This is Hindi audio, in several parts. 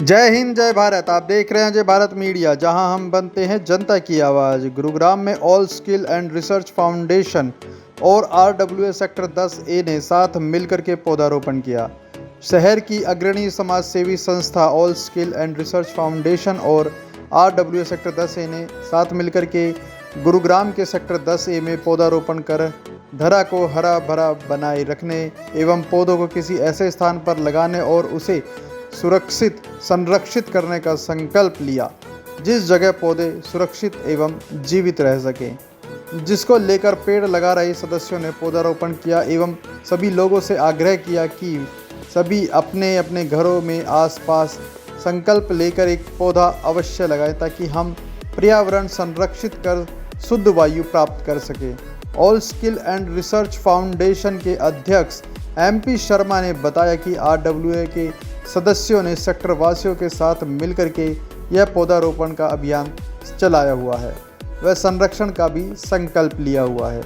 जय हिंद जय भारत। आप देख रहे हैं जय भारत मीडिया, जहां हम बनते हैं जनता की आवाज़। गुरुग्राम में all skill and research foundation और RWA सेक्टर 10A ने साथ मिलकर के पौधारोपण किया। शहर की अग्रणी समाज सेवी संस्था all skill and research foundation और RWA सेक्टर 10A ने साथ मिलकर के गुरुग्राम के सेक्टर 10A में पौधारोपण कर धरा को हरा भरा बनाए रखने एवं पौधों को किसी ऐसे स्थान पर लगाने और उसे सुरक्षित संरक्षित करने का संकल्प लिया जिस जगह पौधे सुरक्षित एवं जीवित रह सकें, जिसको लेकर पेड़ लगा रहे सदस्यों ने पौधारोपण किया एवं सभी लोगों से आग्रह किया कि सभी अपने अपने घरों में आसपास संकल्प लेकर एक पौधा अवश्य लगाएं ताकि हम पर्यावरण संरक्षित कर शुद्ध वायु प्राप्त कर सकें। All skill and research foundation के अध्यक्ष MP शर्मा ने बताया कि RWA के सदस्यों ने सेक्टर वासियों के साथ मिलकर के यह पौधारोपण का अभियान चलाया हुआ है, वह संरक्षण का भी संकल्प लिया हुआ है।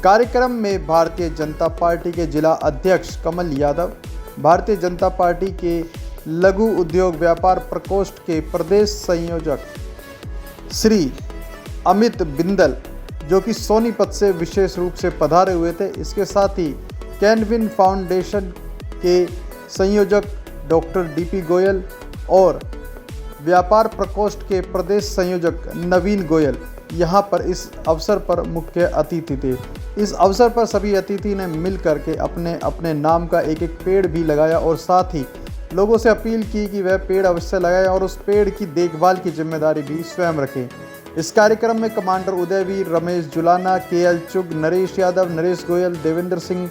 कार्यक्रम में भारतीय जनता पार्टी के जिला अध्यक्ष कमल यादव, भारतीय जनता पार्टी के लघु उद्योग व्यापार प्रकोष्ठ के प्रदेश संयोजक श्री अमित बिंदल, जो कि सोनीपत से विशेष रूप से पधारे हुए थे, इसके साथ ही कैनविन फाउंडेशन के संयोजक डॉक्टर DP गोयल और व्यापार प्रकोष्ठ के प्रदेश संयोजक नवीन गोयल यहाँ पर इस अवसर पर मुख्य अतिथि थे। इस अवसर पर सभी अतिथि ने मिल करके अपने अपने नाम का एक एक पेड़ भी लगाया और साथ ही लोगों से अपील की कि वह पेड़ अवश्य लगाएं और उस पेड़ की देखभाल की जिम्मेदारी भी स्वयं रखें। इस कार्यक्रम में कमांडर उदयवीर, रमेश जुलाना, KL चुग, नरेश यादव, नरेश गोयल, देवेंद्र सिंह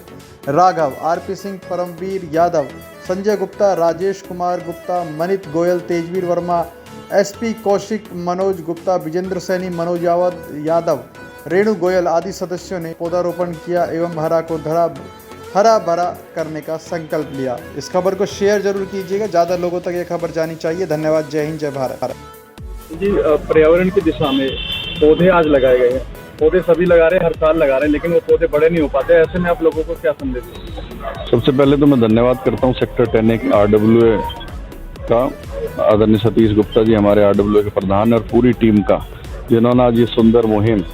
राघव, RP सिंह, परमवीर यादव, संजय गुप्ता, राजेश कुमार गुप्ता, मनित गोयल, तेजवीर वर्मा, SP कौशिक, मनोज गुप्ता, विजेंद्र सैनी, मनोज यादव, रेणु गोयल आदि सदस्यों ने पौधारोपण किया एवं हरा भरा करने का संकल्प लिया। इस खबर को शेयर जरूर कीजिएगा, ज़्यादा लोगों तक ये खबर जानी चाहिए। धन्यवाद। जय हिंद जय भारत। जी, पर्यावरण की दिशा में पौधे आज लगाए गए हैं। पौधे सभी लगा रहे हैं, हर साल लगा रहे हैं, लेकिन वो पौधे बड़े नहीं हो पाते। ऐसे में आप लोगों को क्या संदेश दें? सबसे पहले तो मैं धन्यवाद करता हूँ सेक्टर 10A के RWA का, आदरणीय सतीश गुप्ता जी हमारे RWA के प्रधान और पूरी टीम का, जिन्होंने आज ये सुंदर मुहिम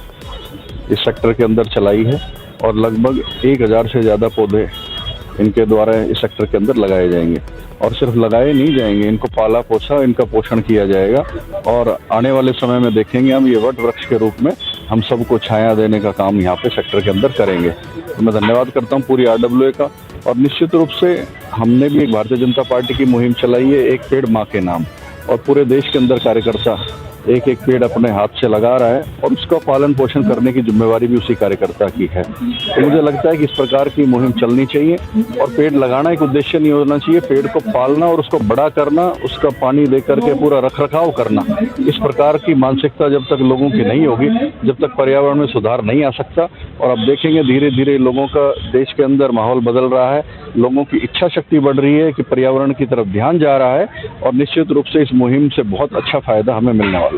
इस सेक्टर के अंदर चलाई है और लगभग 1000 से ज़्यादा पौधे इनके द्वारा इस सेक्टर के अंदर लगाए जाएंगे। और सिर्फ लगाए नहीं जाएंगे, इनको पाला पोसा, इनका पोषण किया जाएगा और आने वाले समय में देखेंगे हम ये वट वृक्ष के रूप में हम सबको छाया देने का काम यहाँ पे सेक्टर के अंदर करेंगे। तो मैं धन्यवाद करता हूँ पूरी RWA का। और निश्चित रूप से हमने भी एक भारतीय जनता पार्टी की मुहिम चलाई है, एक पेड़ माँ के नाम, और पूरे देश के अंदर कार्यकर्ता एक एक पेड़ अपने हाथ से लगा रहा है और उसका पालन पोषण करने की जिम्मेवारी भी उसी कार्यकर्ता की है। तो मुझे लगता है कि इस प्रकार की मुहिम चलनी चाहिए और पेड़ लगाना एक उद्देश्य नहीं होना चाहिए, पेड़ को पालना और उसको बड़ा करना, उसका पानी दे करके पूरा रखरखाव करना, इस प्रकार की मानसिकता जब तक लोगों की नहीं होगी, जब तक पर्यावरण में सुधार नहीं आ सकता। और अब देखेंगे धीरे धीरे लोगों का देश के अंदर माहौल बदल रहा है, लोगों की इच्छा शक्ति बढ़ रही है कि पर्यावरण की तरफ ध्यान जा रहा है और निश्चित रूप से इस मुहिम से बहुत अच्छा फायदा हमें मिलने वाला है।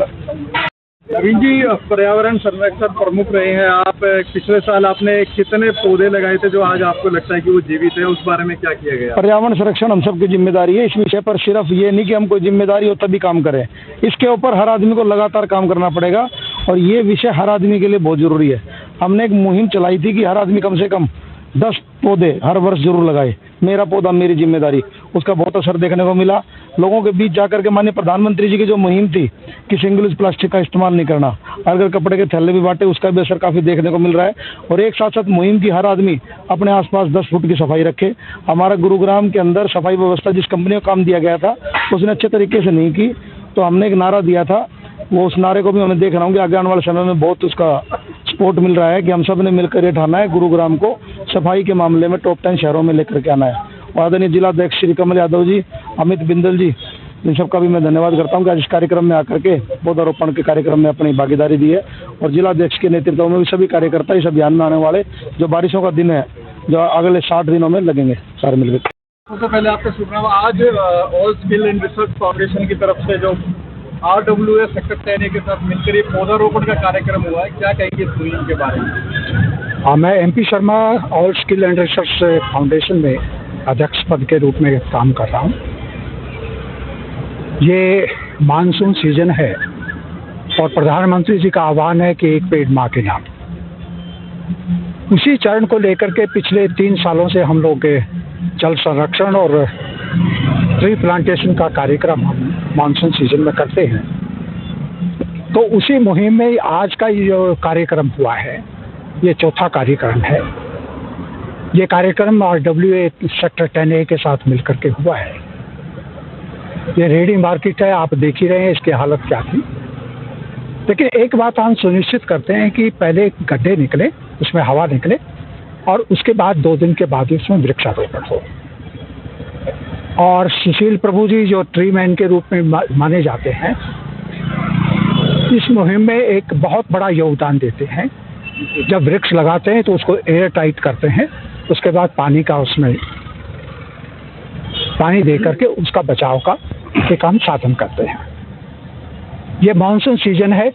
नवीन जी, पर्यावरण संरक्षण प्रमुख रहे हैं आप। पिछले साल आपने कितने पौधे लगाए थे जो आज आपको लगता है कि वो जीवित है? उस बारे में क्या किया गया? पर्यावरण संरक्षण हम सबकी जिम्मेदारी है। इस विषय पर सिर्फ ये नहीं कि हमको जिम्मेदारी हो तभी काम करें, इसके ऊपर हर आदमी को लगातार काम करना पड़ेगा और ये विषय हर आदमी के लिए बहुत जरूरी है। हमने एक मुहिम चलाई थी कि हर आदमी कम से कम 10 पौधे हर वर्ष जरूर लगाए। मेरा पौधा मेरी जिम्मेदारी, उसका बहुत असर देखने को मिला। लोगों के बीच जाकर के माननीय प्रधानमंत्री जी की जो मुहिम थी कि सिंगल यूज प्लास्टिक का इस्तेमाल नहीं करना, अगर कपड़े के थैले भी बांटे, उसका भी असर काफ़ी देखने को मिल रहा है। और एक साथ साथ मुहिम की हर आदमी अपने आसपास 10 फुट की सफाई रखे। हमारा गुरुग्राम के अंदर सफाई व्यवस्था जिस कंपनी को काम दिया गया था उसने अच्छे तरीके से नहीं की, तो हमने एक नारा दिया था, वो उस नारे को भी हमें देख रहा हूँ कि आगे आने वाले समय में बहुत उसका सपोर्ट मिल रहा है कि हम सब ने मिलकर ये ठाना है गुरुग्राम को सफाई के मामले में टॉप 10 शहरों में लेकर के आना है। और आदरणीय जिलाध्यक्ष श्री कमल यादव जी, अमित बिंदल जी, इन सबका भी मैं धन्यवाद करता हूँ कि आज इस कार्यक्रम में आकर के पौधारोपण के कार्यक्रम में अपनी भागीदारी दी है। और जिलाध्यक्ष के नेतृत्व में भी सभी कार्यकर्ता इस अभियान में आने वाले जो बारिशों का दिन है, जो अगले 60 दिनों में लगेंगे सारे मिलकर। सबसे पहले आपका शुभ। आज all skill and research foundation की तरफ से जो RWA सेक्टर 10A के साथ मिलकर ये पौधारोपण का कार्यक्रम हुआ है, क्या कहेंगे इस मुहिम के बारे में? हाँ, मैं MP Sharma all skill and research foundation में अध्यक्ष पद के रूप में काम कर रहा हूँ। ये मानसून सीजन है और प्रधानमंत्री जी का आह्वान है कि एक पेड़ माँ के नाम। उसी चरण को लेकर के पिछले 3 सालों से हम लोग जल संरक्षण और ट्री प्लांटेशन का कार्यक्रम हम मानसून सीजन में करते हैं। तो उसी मुहिम में आज का ये जो कार्यक्रम हुआ है, ये चौथा कार्यक्रम है। ये कार्यक्रम RWA सेक्टर 10A के साथ मिलकर के हुआ है। ये रेडी मार्केट है, आप देख ही रहे हैं इसकी हालत क्या थी। लेकिन एक बात हम सुनिश्चित करते हैं कि पहले गड्ढे निकले, उसमें हवा निकले और उसके बाद 2 दिन के बाद उसमें वृक्षारोपण हो। और सुशील प्रभु जी जो ट्री मैन के रूप में माने जाते हैं, इस मुहिम में एक बहुत बड़ा योगदान देते हैं। जब वृक्ष लगाते हैं तो उसको एयर टाइट करते हैं, उसके बाद पानी का उसमें पानी दे करके उसका बचाव का एक हम साधन करते हैं। ये मानसून सीजन है,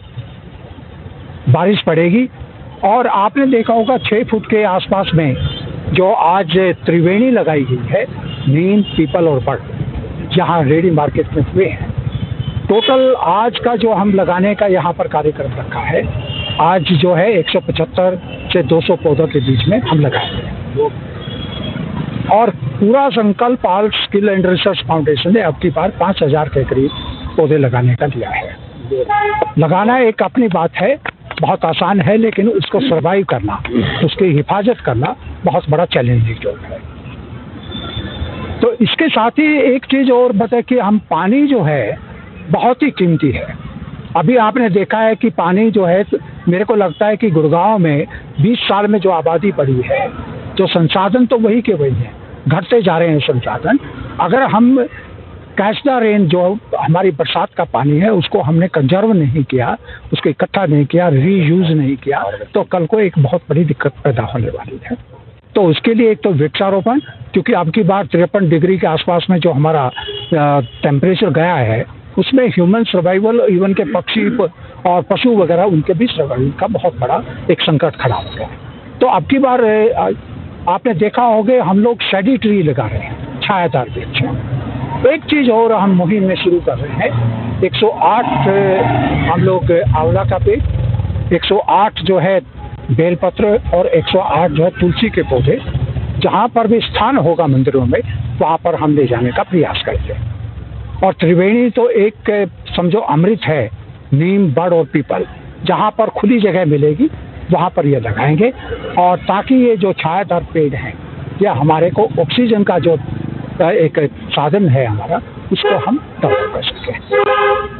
बारिश पड़ेगी और आपने देखा होगा 6 फुट के आसपास में जो आज त्रिवेणी लगाई गई है, नीम, पीपल और बड़, जहाँ रेडी मार्केट में हुए हैं। टोटल आज का जो हम लगाने का यहाँ पर कार्यक्रम रखा है, आज जो है 175 से 200 पौधों के बीच में हम लगाएंगे। और पूरा संकल्प all skill and research foundation ने अब की बार 5000 के करीब पौधे लगाने का लिया है। लगाना एक अपनी बात है, बहुत आसान है, लेकिन उसको सर्वाइव करना, उसकी हिफाजत करना बहुत बड़ा चैलेंजिंग जॉब है। तो इसके साथ ही एक चीज़ और बताए कि हम पानी जो है बहुत ही कीमती है। अभी आपने देखा है कि पानी जो है, मेरे को लगता है कि गुड़गांव में 20 साल में जो आबादी बढ़ी है, जो संसाधन तो वही के वही हैं, घटते जा रहे हैं संसाधन। अगर हम कैच द रेन, जो हमारी बरसात का पानी है, उसको हमने कंजर्व नहीं किया, उसको इकट्ठा नहीं किया, रीयूज नहीं किया, तो कल को एक बहुत बड़ी दिक्कत पैदा होने वाली है। तो उसके लिए एक तो वृक्षारोपण, क्योंकि अब की बार 53 डिग्री के आसपास में जो हमारा टेम्परेचर गया है, उसमें ह्यूमन सर्वाइवल, इवन के पक्षी और पशु वगैरह, उनके भी सर्वाइवल का बहुत बड़ा एक संकट खड़ा हो गया। तो अब की बार आपने देखा होगा हम लोग शेडी ट्री लगा रहे हैं, छायादार वृक्ष। एक चीज़ और हम मुहिम में शुरू कर रहे हैं, 108 हम लोग आंवला का पेड़, 108 जो है बेलपत्र और 108 जो है तुलसी के पौधे, जहाँ पर भी स्थान होगा मंदिरों में, वहाँ पर हम ले जाने का प्रयास करेंगे। और त्रिवेणी तो एक समझो अमृत है, नीम, बड़ और पीपल, जहाँ पर खुली जगह मिलेगी वहाँ पर ये लगाएंगे, और ताकि ये जो छायादार पेड़ हैं, यह हमारे को ऑक्सीजन का जो एक साधन है हमारा, उसको हम डेवलप कर सकें।